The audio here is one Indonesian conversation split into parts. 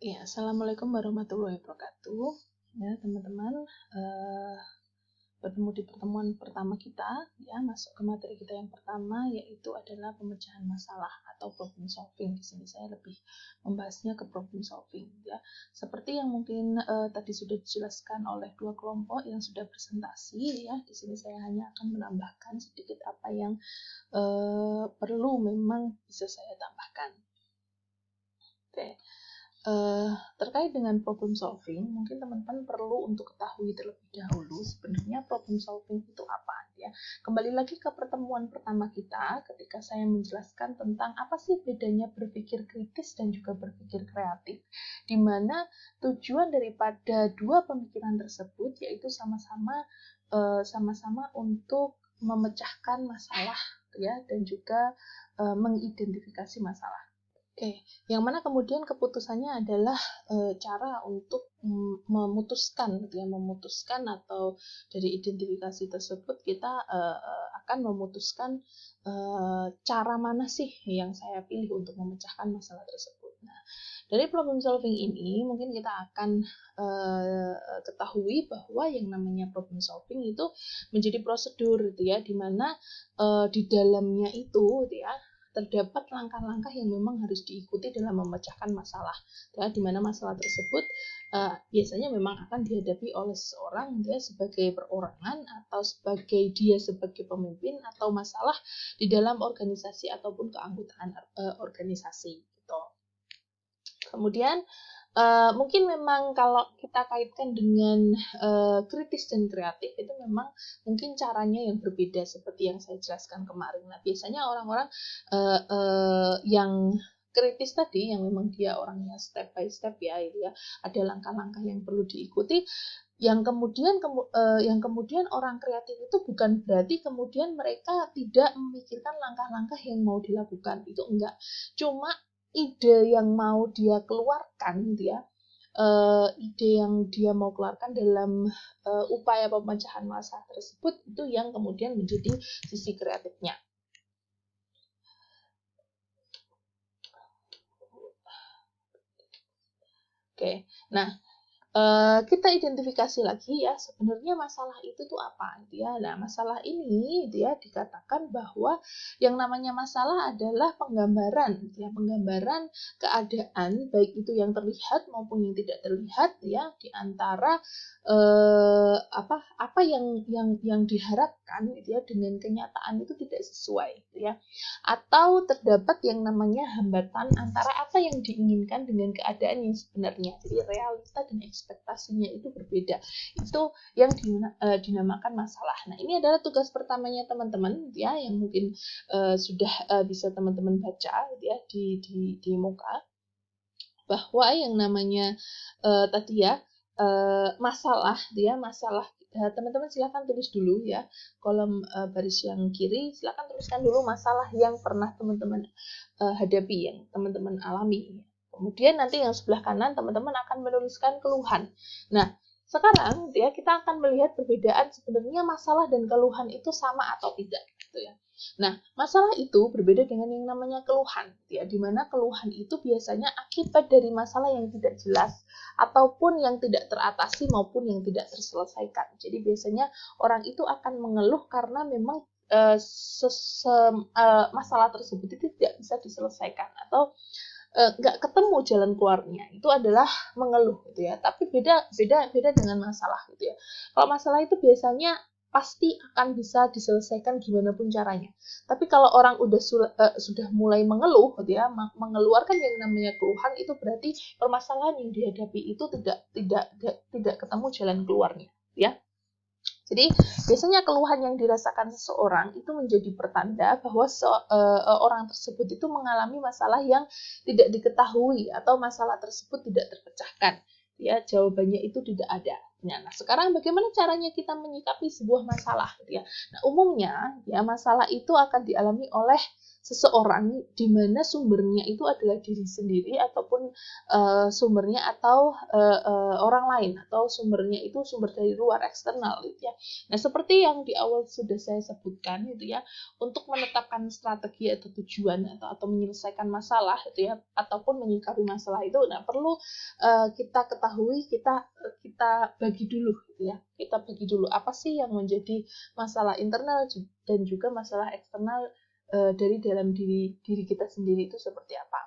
Ya, Assalamualaikum warahmatullahi wabarakatuh. Ya, teman-teman, bertemu di pertemuan pertama kita, ya, masuk ke materi kita yang pertama, yaitu adalah pemecahan masalah atau problem solving. Di sini saya lebih membahasnya ke problem solving, ya. Seperti yang mungkin tadi sudah dijelaskan oleh dua kelompok yang sudah presentasi, ya. Di sini saya hanya akan menambahkan sedikit apa yang perlu memang bisa saya tambahkan. Oke. Terkait dengan problem solving, mungkin teman-teman perlu untuk ketahui terlebih dahulu sebenarnya problem solving itu apa, ya. Kembali lagi ke pertemuan pertama kita ketika saya menjelaskan tentang apa sih bedanya berpikir kritis dan juga berpikir kreatif, di mana tujuan daripada dua pemikiran tersebut yaitu sama-sama untuk memecahkan masalah, ya, dan juga mengidentifikasi masalah. Oke, yang mana kemudian keputusannya adalah cara untuk memutuskan, gitu ya, memutuskan atau dari identifikasi tersebut kita akan memutuskan cara mana sih yang saya pilih untuk memecahkan masalah tersebut. Nah, dari problem solving ini mungkin kita akan ketahui bahwa yang namanya problem solving itu menjadi prosedur, gitu ya, di mana di dalamnya itu, gitu ya, terdapat langkah-langkah yang memang harus diikuti dalam memecahkan masalah, ya, di mana masalah tersebut biasanya memang akan dihadapi oleh seseorang, dia sebagai perorangan atau dia sebagai pemimpin, atau masalah di dalam organisasi ataupun keanggotaan organisasi, gitu. Kemudian mungkin memang kalau kita kaitkan dengan kritis dan kreatif itu memang mungkin caranya yang berbeda seperti yang saya jelaskan kemarin. Nah, biasanya orang-orang yang kritis tadi yang memang dia orangnya step by step, ya, itu ya, ada langkah-langkah yang perlu diikuti. Yang kemudian orang kreatif itu bukan berarti kemudian mereka tidak memikirkan langkah-langkah yang mau dilakukan, itu enggak. Cuma ide yang mau dia keluarkan, dia ide yang dia mau keluarkan dalam upaya pemecahan masalah tersebut, itu yang kemudian menjadi sisi kreatifnya. Oke, nah kita identifikasi lagi, ya, sebenarnya masalah itu tuh apa, gitu ya. Nah, masalah ini dia dikatakan bahwa yang namanya masalah adalah penggambaran, gitu ya, penggambaran keadaan baik itu yang terlihat maupun yang tidak terlihat, ya, di antara apa yang diharapkan, gitu ya, dengan kenyataan itu tidak sesuai, gitu ya. Atau terdapat yang namanya hambatan antara apa yang diinginkan dengan keadaan yang sebenarnya. Jadi realita dan ekspektasinya itu berbeda. Itu yang dinamakan masalah. Nah, ini adalah tugas pertamanya teman-teman, ya, yang mungkin sudah bisa teman-teman baca, ya, di muka, bahwa yang namanya tadi, ya, masalah, dia masalah. Teman-teman silakan tulis dulu, ya, kolom baris yang kiri, silakan tuliskan dulu masalah yang pernah teman-teman hadapi, yang teman-teman alami. Kemudian nanti yang sebelah kanan teman-teman akan menuliskan keluhan. Nah, sekarang, ya, kita akan melihat perbedaan sebenarnya masalah dan keluhan itu sama atau tidak, gitu ya. Nah, masalah itu berbeda dengan yang namanya keluhan, ya, di mana keluhan itu biasanya akibat dari masalah yang tidak jelas ataupun yang tidak teratasi maupun yang tidak terselesaikan. Jadi biasanya orang itu akan mengeluh karena memang masalah tersebut itu tidak bisa diselesaikan atau nggak ketemu jalan keluarnya. Itu adalah mengeluh, gitu ya. Tapi beda dengan masalah, gitu ya. Kalau masalah itu biasanya pasti akan bisa diselesaikan gimana pun caranya. Tapi kalau orang sudah mulai mengeluh, gitu ya, mengeluarkan yang namanya keluhan, itu berarti permasalahan yang dihadapi itu tidak ketemu jalan keluarnya, ya. Jadi biasanya keluhan yang dirasakan seseorang itu menjadi pertanda bahwa orang tersebut itu mengalami masalah yang tidak diketahui atau masalah tersebut tidak terpecahkan. Ya, jawabannya itu tidak ada. Nah, sekarang bagaimana caranya kita menyikapi sebuah masalah, gitu ya? Nah, umumnya ya masalah itu akan dialami oleh seseorang di mana sumbernya itu adalah diri sendiri ataupun sumbernya atau orang lain atau sumbernya itu sumber dari luar eksternal, gitu ya. Nah, seperti yang di awal sudah saya sebutkan, gitu ya, untuk menetapkan strategi atau tujuan atau menyelesaikan masalah, gitu ya, ataupun menyikapi masalah itu, nah perlu kita ketahui, kita bagi dulu, gitu ya. Kita bagi dulu apa sih yang menjadi masalah internal dan juga masalah eksternal dari dalam diri kita sendiri itu seperti apa.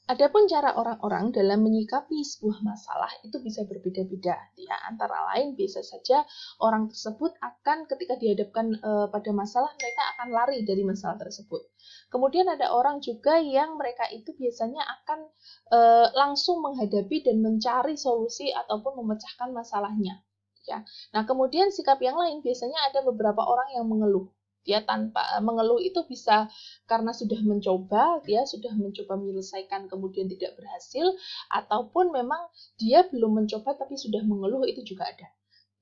Adapun cara orang-orang dalam menyikapi sebuah masalah itu bisa berbeda-beda, ya. Antara lain bisa saja orang tersebut akan ketika dihadapkan pada masalah mereka akan lari dari masalah tersebut. Kemudian ada orang juga yang mereka itu biasanya akan langsung menghadapi dan mencari solusi ataupun memecahkan masalahnya, ya. Nah, kemudian sikap yang lain biasanya ada beberapa orang yang mengeluh. Dia tanpa mengeluh itu bisa karena sudah mencoba, dia sudah mencoba menyelesaikan kemudian tidak berhasil, ataupun memang dia belum mencoba tapi sudah mengeluh, itu juga ada,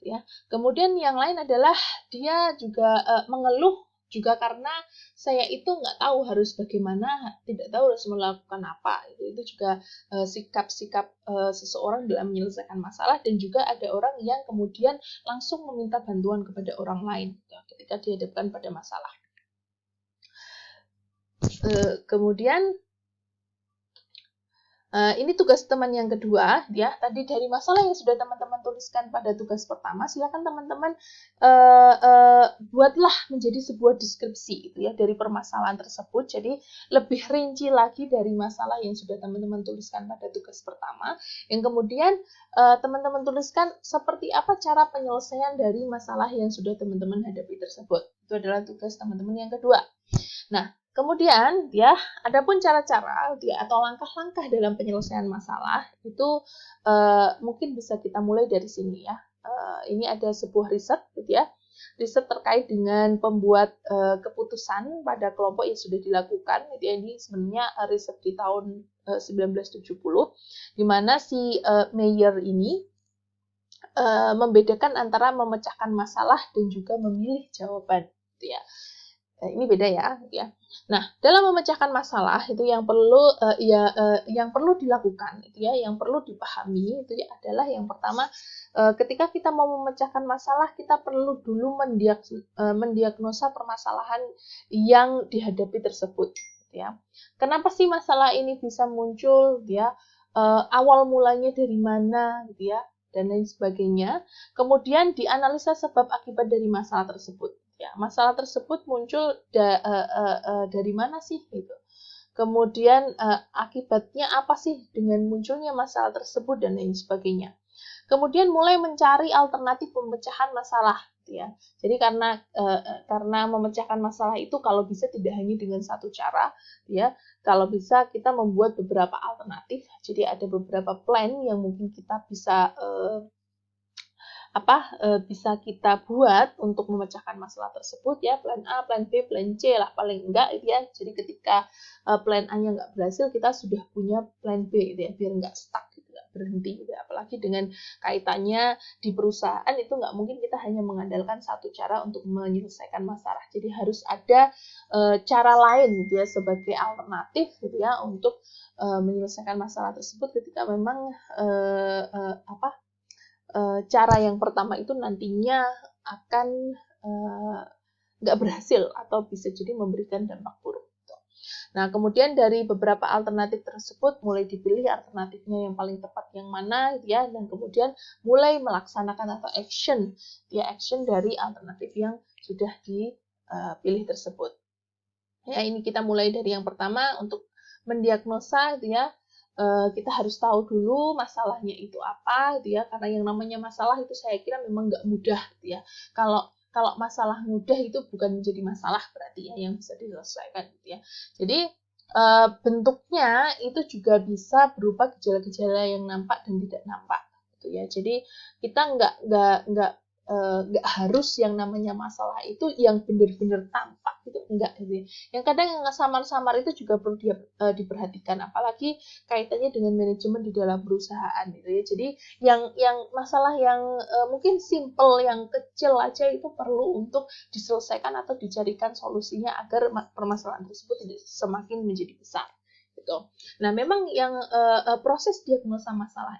ya. Kemudian yang lain adalah dia juga mengeluh juga karena saya itu nggak tahu harus bagaimana, tidak tahu harus melakukan apa. Itu juga sikap-sikap seseorang dalam menyelesaikan masalah, dan juga ada orang yang kemudian langsung meminta bantuan kepada orang lain ketika dihadapkan pada masalah. Kemudian ini tugas teman yang kedua, ya. Tadi dari masalah yang sudah teman-teman tuliskan pada tugas pertama, silakan teman-teman buatlah menjadi sebuah deskripsi, gitu ya, dari permasalahan tersebut. Jadi lebih rinci lagi dari masalah yang sudah teman-teman tuliskan pada tugas pertama. Yang kemudian teman-teman tuliskan seperti apa cara penyelesaian dari masalah yang sudah teman-teman hadapi tersebut. Itu adalah tugas teman-teman yang kedua. Nah, kemudian, ya, adapun cara-cara atau langkah-langkah dalam penyelesaian masalah itu mungkin bisa kita mulai dari sini, ya. Ini ada sebuah riset, gitu ya, riset terkait dengan pembuat keputusan pada kelompok yang sudah dilakukan. Gitu ya. Ini sebenarnya riset di tahun 1970, di mana si Mayer ini membedakan antara memecahkan masalah dan juga memilih jawaban, gitu ya. Ini beda ya, gitu ya. Nah, dalam memecahkan masalah itu yang perlu yang perlu dilakukan, itu ya, yang perlu dipahami itu ya adalah yang pertama, ketika kita mau memecahkan masalah, kita perlu dulu mendiagnosa permasalahan yang dihadapi tersebut, gitu ya. Kenapa sih masalah ini bisa muncul, gitu ya? Awal mulanya dari mana, gitu ya, dan lain sebagainya. Kemudian dianalisa sebab akibat dari masalah tersebut. Ya, masalah tersebut muncul dari mana sih, gitu. Kemudian akibatnya apa sih dengan munculnya masalah tersebut dan lain sebagainya. Kemudian mulai mencari alternatif pemecahan masalah, gitu ya. Jadi karena memecahkan masalah itu kalau bisa tidak hanya dengan satu cara, ya. Kalau bisa kita membuat beberapa alternatif. Jadi ada beberapa plan yang mungkin kita bisa bisa kita buat untuk memecahkan masalah tersebut, ya. Plan A, plan B, plan C lah paling enggak, gitu ya. Jadi ketika plan A-nya nggak berhasil, kita sudah punya plan B, gitu ya, biar nggak stuck, gitu, nggak berhenti, gitu ya. Apalagi dengan kaitannya di perusahaan itu nggak mungkin kita hanya mengandalkan satu cara untuk menyelesaikan masalah. Jadi harus ada cara lain, gitu ya, sebagai alternatif, gitu ya, untuk menyelesaikan masalah tersebut ketika memang cara yang pertama itu nantinya akan nggak berhasil atau bisa jadi memberikan dampak buruk. Nah, kemudian dari beberapa alternatif tersebut mulai dipilih alternatifnya yang paling tepat yang mana, ya, dan kemudian mulai melaksanakan atau action dari alternatif yang sudah dipilih tersebut. Ya, ini kita mulai dari yang pertama untuk mendiagnosa, ya. Kita harus tahu dulu masalahnya itu apa, gitu ya, karena yang namanya masalah itu saya kira memang nggak mudah, gitu ya. Kalau masalah mudah itu bukan menjadi masalah berarti, ya, yang bisa diselesaikan, gitu ya. Jadi bentuknya itu juga bisa berupa gejala-gejala yang nampak dan tidak nampak, gitu ya. Jadi kita nggak nggak harus yang namanya masalah itu yang benar-benar tampak itu enggak gitu ya. Yang kadang yang samar-samar itu juga perlu diperhatikan, apalagi kaitannya dengan manajemen di dalam perusahaan gitu ya. Jadi yang masalah yang mungkin simple, yang kecil aja itu perlu untuk diselesaikan atau dicarikan solusinya agar permasalahan tersebut tidak semakin menjadi besar gitu. Nah, memang yang proses diagnosa masalah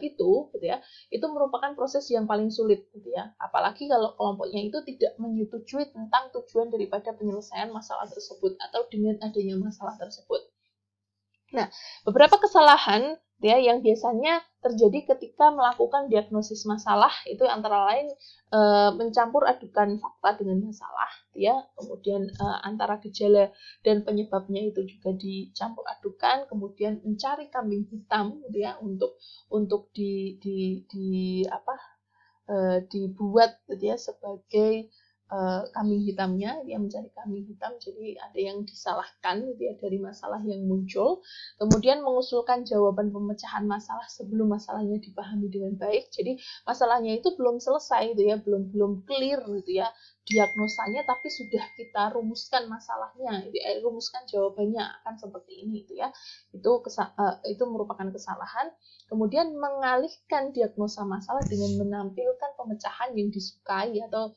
itu gitu ya, itu merupakan proses yang paling sulit gitu ya. Apalagi kalau kelompoknya itu tidak menyetujui tentang tujuan daripada penyelesaian masalah tersebut atau dengan adanya masalah tersebut. Nah, beberapa kesalahan ya yang biasanya terjadi ketika melakukan diagnosis masalah itu antara lain mencampur adukan fakta dengan masalah ya, kemudian antara gejala dan penyebabnya itu juga dicampur adukan, kemudian mencari kambing hitam gitu ya untuk dibuat gitu ya sebagai kambing hitamnya, dia mencari kambing hitam, jadi ada yang disalahkan gitu ya dari masalah yang muncul, kemudian mengusulkan jawaban pemecahan masalah sebelum masalahnya dipahami dengan baik. Jadi masalahnya itu belum selesai gitu ya, belum clear gitu ya diagnosanya, tapi sudah kita rumuskan masalahnya, rumuskan jawabannya akan seperti ini gitu ya. Itu merupakan kesalahan. Kemudian mengalihkan diagnosa masalah dengan menampilkan pemecahan yang disukai atau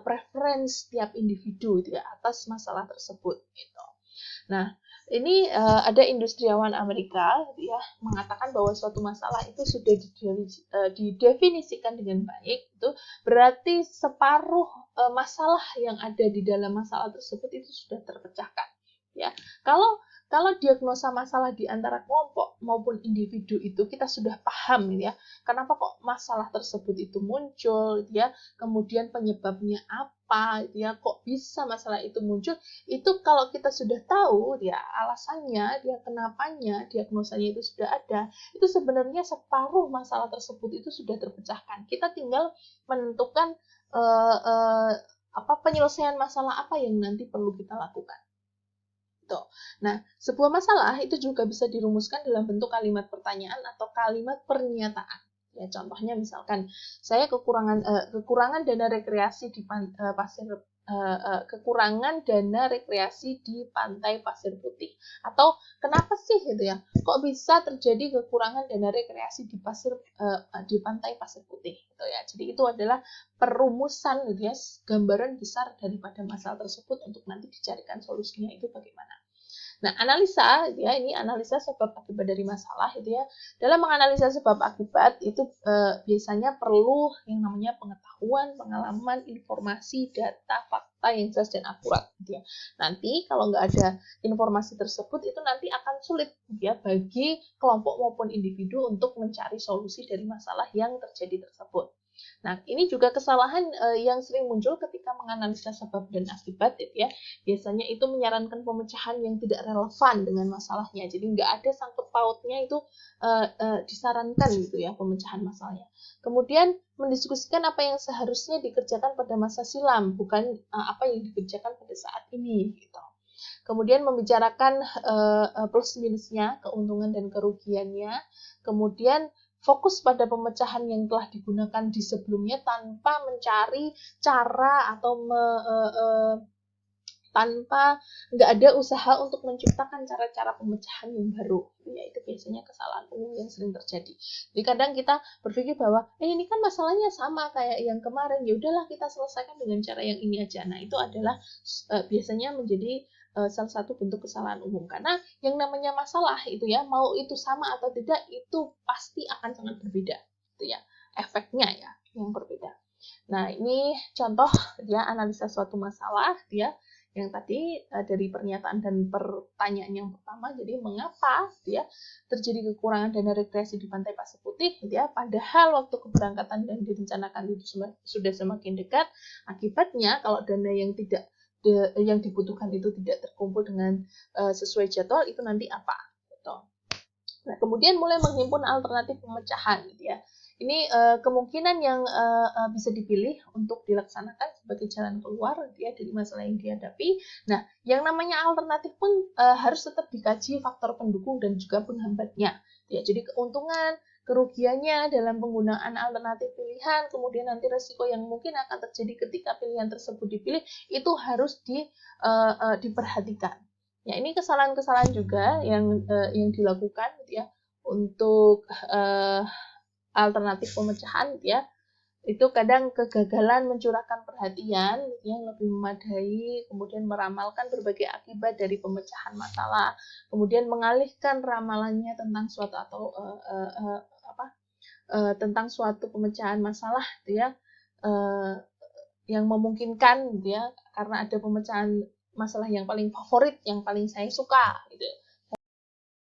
preference tiap individu gitu ya atas masalah tersebut gitu. Nah, ini ada industriawan Amerika gitu ya mengatakan bahwa suatu masalah itu sudah didefinisikan dengan baik, itu berarti separuh masalah yang ada di dalam masalah tersebut itu sudah terpecahkan. Ya, kalau diagnosa masalah di antara kelompok maupun individu itu kita sudah paham ya, kenapa kok masalah tersebut itu muncul ya, kemudian penyebabnya apa ya, kok bisa masalah itu muncul, itu kalau kita sudah tahu ya alasannya, dia kenapanya, diagnosanya itu sudah ada, itu sebenarnya separuh masalah tersebut itu sudah terpecahkan. Kita tinggal menentukan penyelesaian masalah apa yang nanti perlu kita lakukan. Nah, sebuah masalah itu juga bisa dirumuskan dalam bentuk kalimat pertanyaan atau kalimat pernyataan. Ya, contohnya misalkan saya kekurangan dana rekreasi di kekurangan dana rekreasi di pantai Pasir Putih. Atau kenapa sih gitu ya? Kok bisa terjadi kekurangan dana rekreasi di pantai Pasir Putih gitu ya. Jadi itu adalah perumusan gitu ya, gambaran besar daripada masalah tersebut untuk nanti dicarikan solusinya itu bagaimana. Nah, analisa ya, ini analisa sebab akibat dari masalah itu ya. Dalam menganalisa sebab akibat itu biasanya perlu yang namanya pengetahuan, pengalaman, informasi, data, fakta yang jelas dan akurat gitu ya. Nanti kalau nggak ada informasi tersebut itu nanti akan sulit ya bagi kelompok maupun individu untuk mencari solusi dari masalah yang terjadi tersebut. Nah, ini juga kesalahan yang sering muncul ketika menganalisa sebab dan akibat ya. Biasanya itu menyarankan pemecahan yang tidak relevan dengan masalahnya. Jadi nggak ada sangkut pautnya itu disarankan gitu ya pemecahan masalahnya. Kemudian mendiskusikan apa yang seharusnya dikerjakan pada masa silam, bukan apa yang dikerjakan pada saat ini gitu. Kemudian membicarakan plus minusnya, keuntungan dan kerugiannya. Kemudian fokus pada pemecahan yang telah digunakan di sebelumnya tanpa mencari cara atau tanpa nggak ada usaha untuk menciptakan cara-cara pemecahan yang baru. Ya, itu biasanya kesalahan umum yang sering terjadi. Jadi kadang kita berpikir bahwa ini kan masalahnya sama kayak yang kemarin, ya udahlah kita selesaikan dengan cara yang ini aja. Nah, itu adalah biasanya menjadi salah satu bentuk kesalahan umum, karena yang namanya masalah itu ya, mau itu sama atau tidak itu pasti akan sangat berbeda gitu ya, efeknya ya yang berbeda. Nah, ini contoh ya analisa suatu masalah ya, yang tadi dari pernyataan dan pertanyaan yang pertama. Jadi mengapa ya terjadi kekurangan dana rekreasi di pantai Pasir Putih ya, padahal waktu keberangkatan dan direncanakan itu sudah semakin dekat. Akibatnya kalau dana yang dibutuhkan itu tidak terkumpul dengan sesuai jadwal, itu nanti apa gitu. Nah, kemudian mulai menghimpun alternatif pemecahan gitu ya. Ini kemungkinan yang bisa dipilih untuk dilaksanakan sebagai jalan keluar ya dari masalah yang dihadapi. Nah, yang namanya alternatif pun harus tetap dikaji faktor pendukung dan juga penghambatnya. Ya, jadi keuntungan kerugiannya dalam penggunaan alternatif pilihan, kemudian nanti resiko yang mungkin akan terjadi ketika pilihan tersebut dipilih, itu harus diperhatikan. Ya, ini kesalahan-kesalahan juga yang dilakukan gitu ya untuk alternatif pemecahan gitu ya. Itu kadang kegagalan mencurahkan perhatian yang lebih memadai, kemudian meramalkan berbagai akibat dari pemecahan masalah, kemudian mengalihkan ramalannya tentang suatu atau tentang suatu pemecahan masalah gitu ya, yang memungkinkan gitu ya, karena ada pemecahan masalah yang paling favorit, yang paling saya suka gitu.